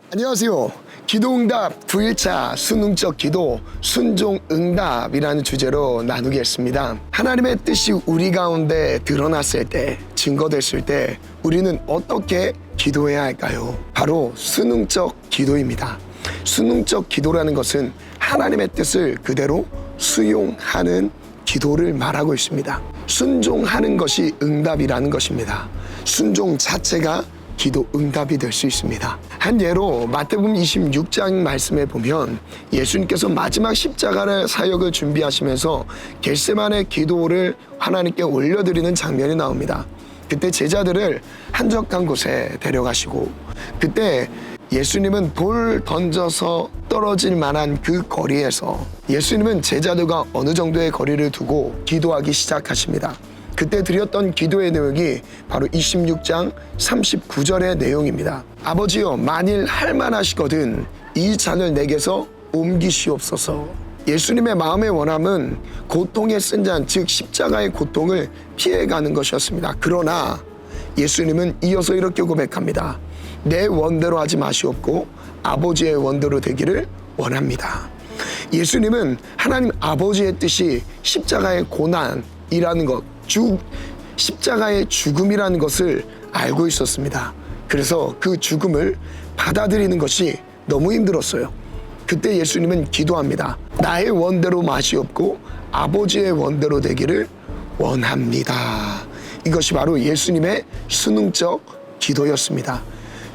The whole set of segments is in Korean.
안녕하세요. 기도응답 9일차 수능적 기도 순종응답이라는 주제로 나누겠습니다. 하나님의 뜻이 우리 가운데 드러났을 때, 증거됐을 때 우리는 어떻게 기도해야 할까요? 바로 수능적 기도입니다. 수능적 기도라는 것은 하나님의 뜻을 그대로 수용하는 기도를 말하고 있습니다. 순종하는 것이 응답이라는 것입니다. 순종 자체가 기도 응답이 될 수 있습니다. 한 예로 마태복음 26장 말씀에 보면 예수님께서 마지막 십자가의 사역을 준비하시면서 겟세마네 기도를 하나님께 올려드리는 장면이 나옵니다. 그때 제자들을 한적한 곳에 데려가시고, 그때 예수님은 돌 던져서 떨어질 만한 그 거리에서 예수님은 제자들과 어느 정도의 거리를 두고 기도하기 시작하십니다. 그때 드렸던 기도의 내용이 바로 26장 39절의 내용입니다. 아버지여, 만일 할만하시거든 이 잔을 내게서 옮기시옵소서. 예수님의 마음의 원함은 고통의 쓴 잔, 즉 십자가의 고통을 피해가는 것이었습니다. 그러나 예수님은 이어서 이렇게 고백합니다. 내 원대로 하지 마시옵고 아버지의 원대로 되기를 원합니다. 예수님은 하나님 아버지의 뜻이 십자가의 고난이라는 것, 십자가의 죽음이라는 것을 알고 있었습니다. 그래서 그 죽음을 받아들이는 것이 너무 힘들었어요. 그때 예수님은 기도합니다. 나의 원대로 마시옵고 아버지의 원대로 되기를 원합니다. 이것이 바로 예수님의 수능적 기도였습니다.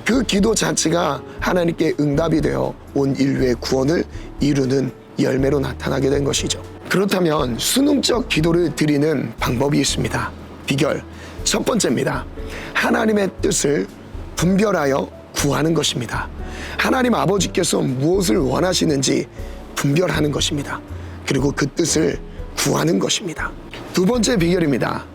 그 기도 자체가 하나님께 응답이 되어 온 인류의 구원을 이루는 열매로 나타나게 된 것이죠. 그렇다면 수능적 기도를 드리는 방법이 있습니다. 비결 첫 번째입니다. 하나님의 뜻을 분별하여 구하는 것입니다. 하나님 아버지께서 무엇을 원하시는지 분별하는 것입니다. 그리고 그 뜻을 구하는 것입니다. 두 번째 비결입니다.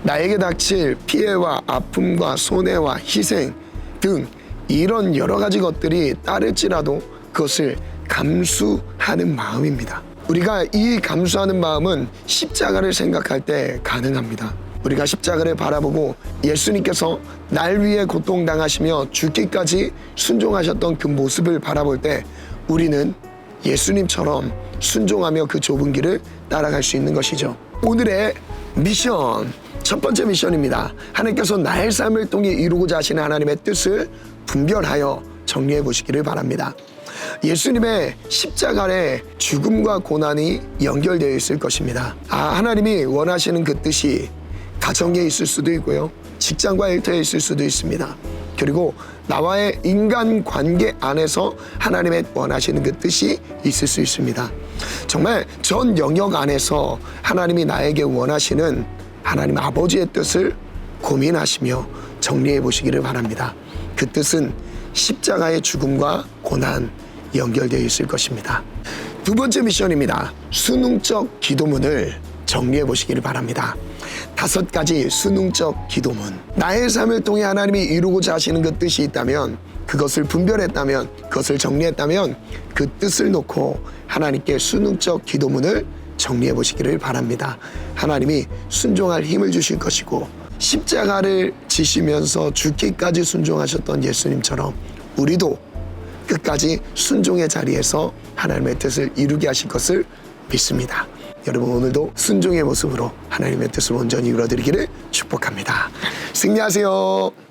나에게 닥칠 피해와 아픔과 손해와 희생 등 이런 여러 가지 것들이 따를지라도 그것을 감수하는 마음입니다. 우리가 이 감수하는 마음은 십자가를 생각할 때 가능합니다. 우리가 십자가를 바라보고 예수님께서 날 위해 고통당하시며 죽기까지 순종하셨던 그 모습을 바라볼 때 우리는 예수님처럼 순종하며 그 좁은 길을 따라갈 수 있는 것이죠. 오늘의 미션, 첫 번째 미션입니다. 하나님께서 나의 삶을 통해 이루고자 하시는 하나님의 뜻을 분별하여 정리해 보시기를 바랍니다. 예수님의 십자가의 죽음과 고난이 연결되어 있을 것입니다. 하나님이 원하시는 그 뜻이 가정에 있을 수도 있고요, 직장과 일터에 있을 수도 있습니다. 그리고 나와의 인간관계 안에서 하나님의 원하시는 그 뜻이 있을 수 있습니다. 정말 전 영역 안에서 하나님이 나에게 원하시는 하나님 아버지의 뜻을 고민하시며 정리해 보시기를 바랍니다. 그 뜻은 십자가의 죽음과 고난 연결되어 있을 것입니다. 두 번째 미션입니다. 수능적 기도문을 정리해 보시기를 바랍니다. 5가지 수능적 기도문. 나의 삶을 통해 하나님이 이루고자 하시는 그 뜻이 있다면, 그것을 분별했다면, 그것을 정리했다면 그 뜻을 놓고 하나님께 수능적 기도문을 정리해 보시기를 바랍니다. 하나님이 순종할 힘을 주실 것이고, 십자가를 지시면서 죽기까지 순종하셨던 예수님처럼 우리도 끝까지 순종의 자리에서 하나님의 뜻을 이루게 하실 것을 믿습니다. 여러분, 오늘도 순종의 모습으로 하나님의 뜻을 온전히 이루어드리기를 축복합니다. 승리하세요.